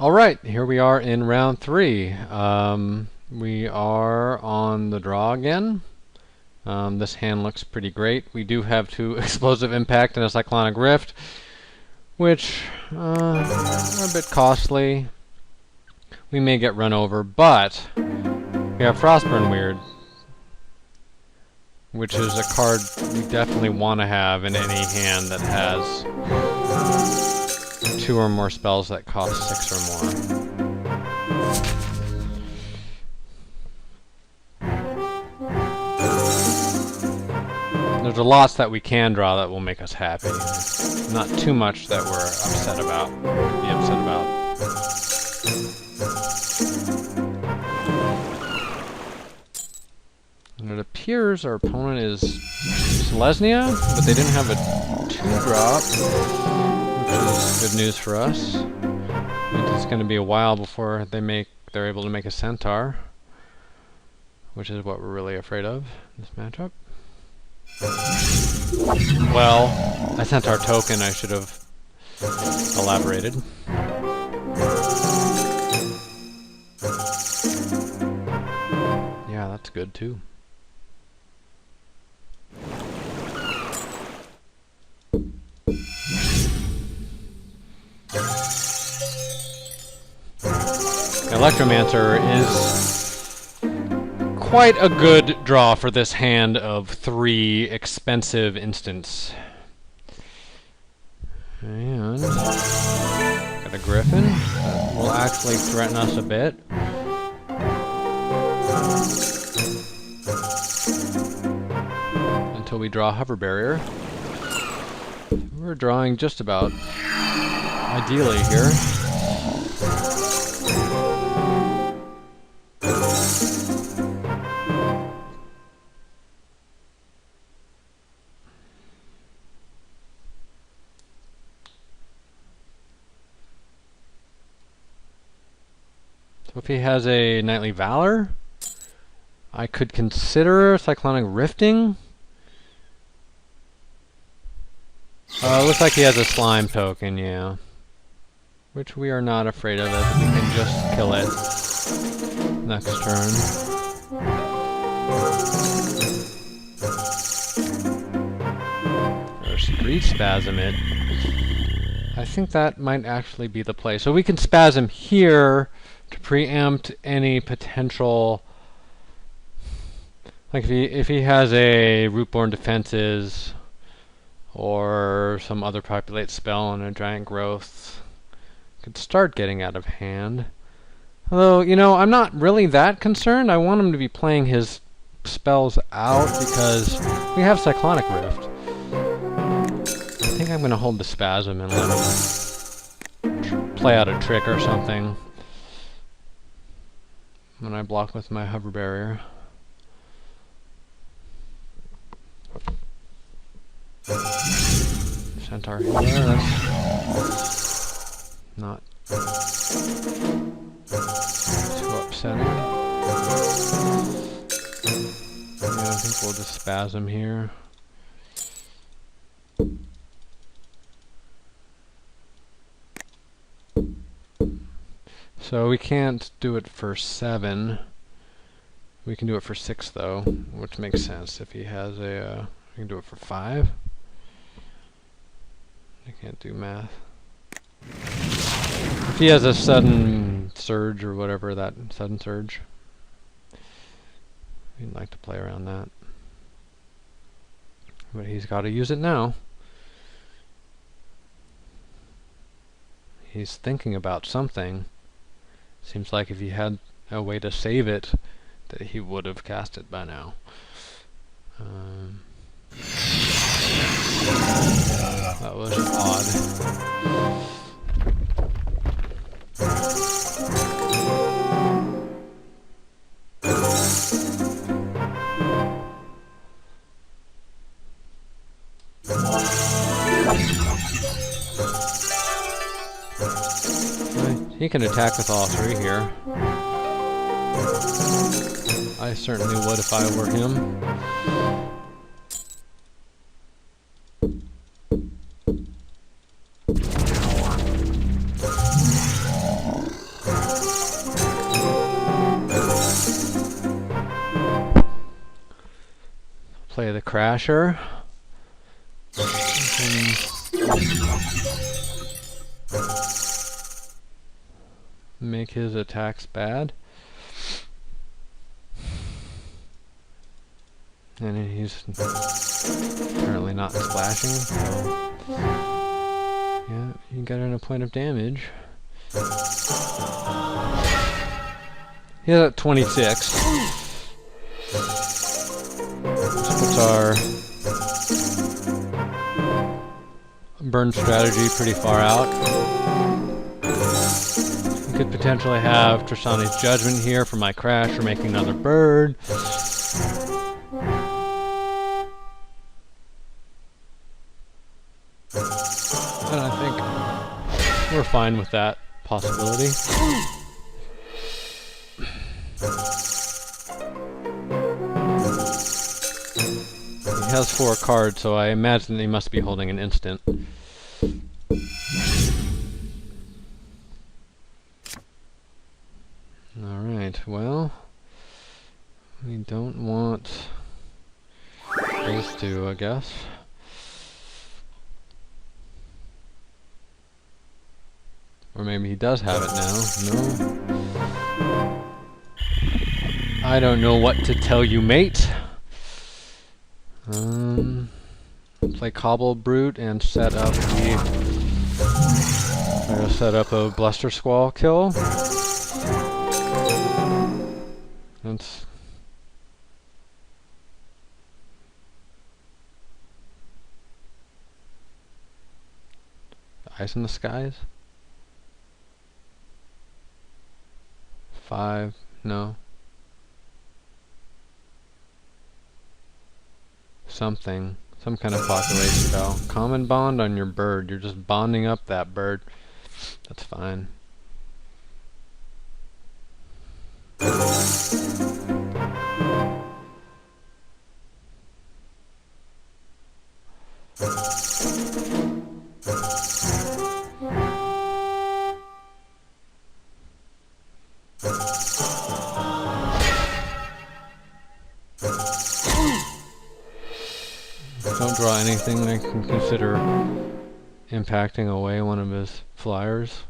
Alright, here we are in round 3. We are on the draw again. This hand looks pretty great. We do have 2 Explosive Impact and a Cyclonic Rift, which are a bit costly. We may get run over, but we have Frostburn Weird, which is a card we definitely want to have in any hand that has 2 or more spells that cost 6 or more. There's a lot that we can draw that will make us happy. Not too much that we're upset about. Be upset about. And it appears our opponent is Selesnya, but they didn't have a 2-drop. Good news for us. It's going to be a while before they're able to make a Centaur, which is what we're really afraid of in this matchup. Well, a Centaur token I should have elaborated. Yeah, that's good too. Electromancer is quite a good draw for this hand of 3 expensive instants. And got a Griffin that will actually threaten us a bit. Until we draw Hover Barrier. We're drawing just about ideally here. So if he has a Knightly Valor, I could consider Cyclonic Rifting. Looks like he has a Slime token, yeah. Which we are not afraid of, as we can just kill it next turn. Or Street Spasm it. I think that might actually be the play. So we can Spasm here to preempt any potential, like if he has a Rootborn Defenses or some other Populate spell and a Giant Growth, could start getting out of hand. Although, you know, I'm not really that concerned. I want him to be playing his spells out because we have Cyclonic Rift. I think I'm going to hold the Spasm and let him play out a trick or something when I block with my Hover Barrier. Centaur here, that's not too upsetting. Yeah, I think we'll just Spasm here. So we can't do it for 7. We can do it for 6 though, which makes sense. If he has a, we can do it for 5. I can't do math. If he has a Sudden Surge or whatever, that Sudden Surge, we'd like to play around that. But he's got to use it now. He's thinking about something. Seems like if he had a way to save it, that he would have cast it by now. That was odd. He can attack with all 3 here. I certainly would if I were him. play the Crasher. Make his attacks bad. And he's currently not splashing, so yeah, you get in a point of damage. He's at 26. This puts our burn strategy pretty far out. We could potentially have Tristani's Judgment here for my crash or making another bird. And I think we're fine with that possibility. He has 4 cards, so I imagine he must be holding an instant. Alright, well, we don't want those two, I guess. Or maybe he does have it now. No. I don't know what to tell you, mate. Play Cobble Brute and set up the... I'm gonna set up a Bluster Squall kill. That's... Ice in the Skies? 5, no. Something. Some kind of populate spell. Common bond on your bird. You're just bonding up that bird. That's fine. Don't draw anything that can consider impacting away one of his flyers.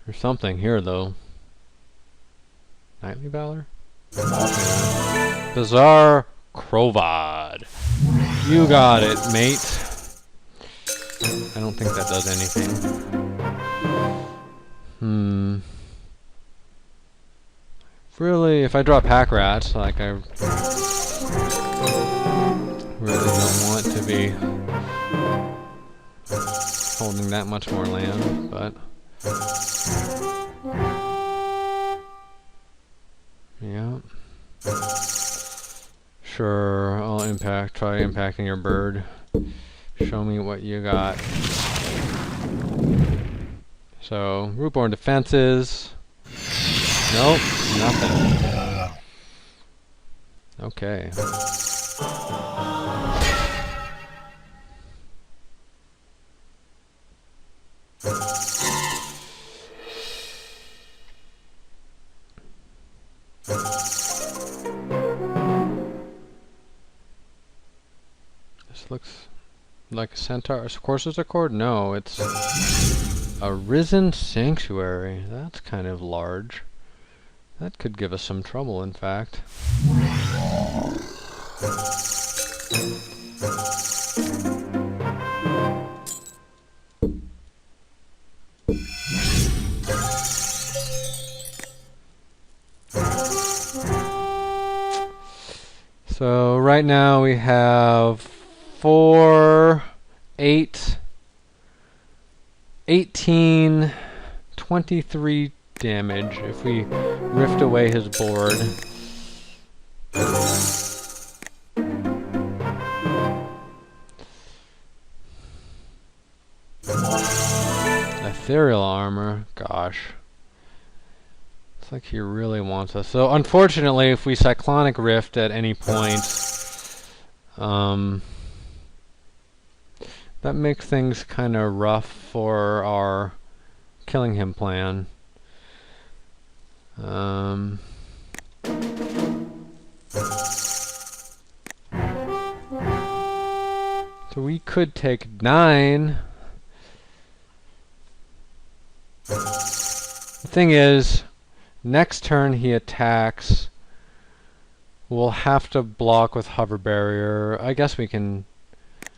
There's something here, though. Knightly Valor? Bizarre Crovad. You got it, mate. I don't think that does anything. Really, if I draw Pack Rats, like I really don't want to be holding that much more land, but yeah. Sure, I'll try impacting your bird. Show me what you got. So, Rootborn Defenses. Nope, nothing. Okay. This looks like a centaur. Of course it's a chord? No, it's a Risen Sanctuary. That's kind of large. That could give us some trouble, in fact. So right now we have 4, 8, 18, 23 damage if we rift away his board. Ethereal armor, gosh. Looks like he really wants us. So unfortunately, if we Cyclonic Rift at any point, that makes things kind of rough for our killing him plan. So we could take 9. The thing is, next turn he attacks. We'll have to block with hover barrier. I guess we can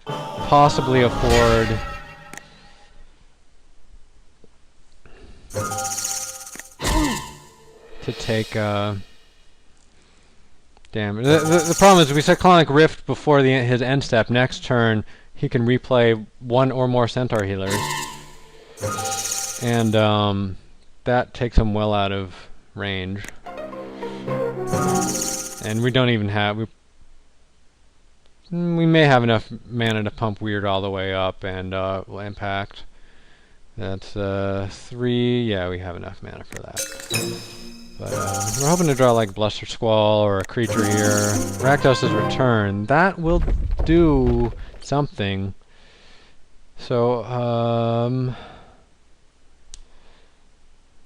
possibly afford to take damage. The problem is we set Colonic Rift before his end step. Next turn he can replay 1 or more Centaur healers. And that takes him well out of range. And we don't even have... We may have enough mana to pump Weird all the way up, and we'll impact. That's 3. Yeah, we have enough mana for that. But we're hoping to draw like Bluster Squall or a creature here. Rakdos' Return. That will do something. So,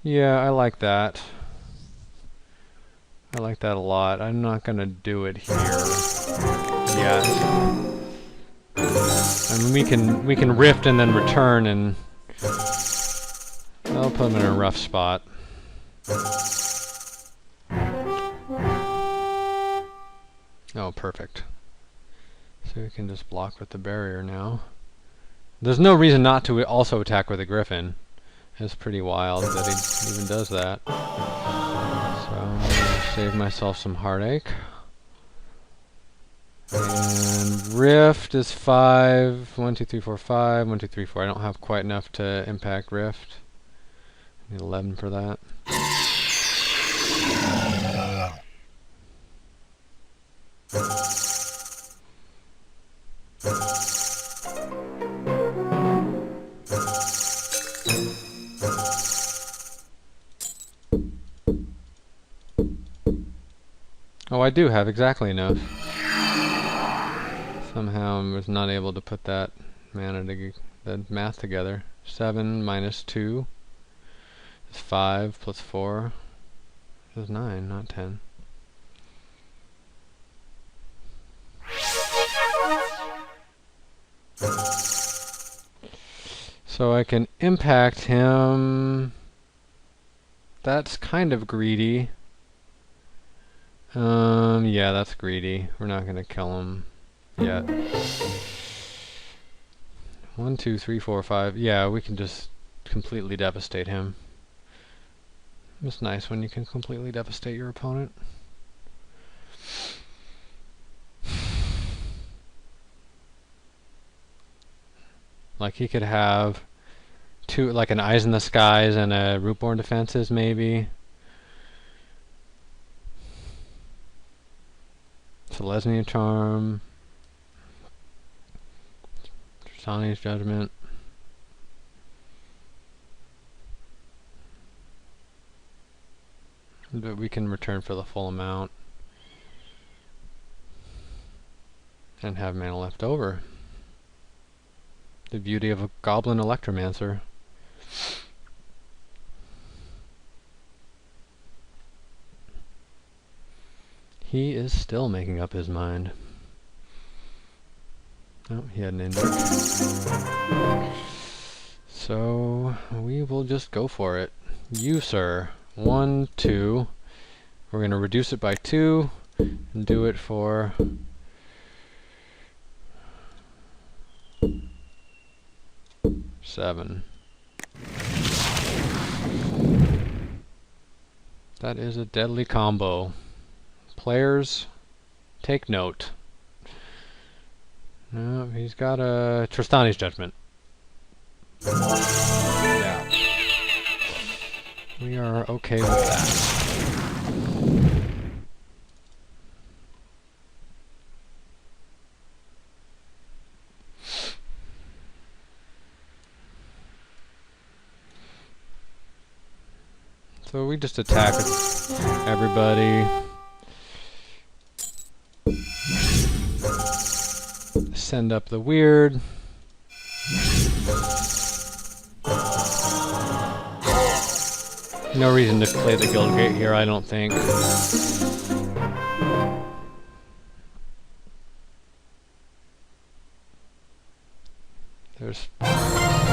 yeah, I like that. I like that a lot. I'm not gonna do it here yet. I mean, we can rift and then return, and I'll put him in a rough spot. Oh, perfect. So we can just block with the barrier now. There's no reason not to also attack with a Griffin. It's pretty wild that he even does that. So I'm gonna save myself some heartache. And Rift is 5. 1, 2, 3, 4, 5. 1, 2, 3, 4. I don't have quite enough to impact Rift. I need 11 for that. Oh, I do have exactly enough. Somehow I was not able to put that that math together. 7 minus 2 is 5 plus 4 is 9, not 10. So I can impact him. That's kind of greedy. Yeah, that's greedy. We're not gonna kill him yet. 1, 2, 3, 4, 5. Yeah, we can just completely devastate him. It's nice when you can completely devastate your opponent. Like he could have two, like an Eyes in the Skies and a Rootborn Defenses, maybe. Selesnya Charm. Tristani's Judgment. But we can return for the full amount. And have mana left over. The beauty of a Goblin Electromancer. He is still making up his mind. Oh, he had an index. So we will just go for it. You, sir. 1, 2. We're going to reduce it by 2 and do it for 7. That is a deadly combo. Players, take note. No, he's got a Tristani's Judgment. Yeah. We are okay with that. So we just attack everybody. Send up the weird. No reason to play the Guildgate here, I don't think. I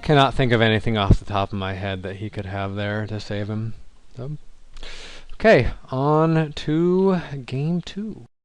cannot think of anything off the top of my head that he could have there to save him. So, okay, on to game 2.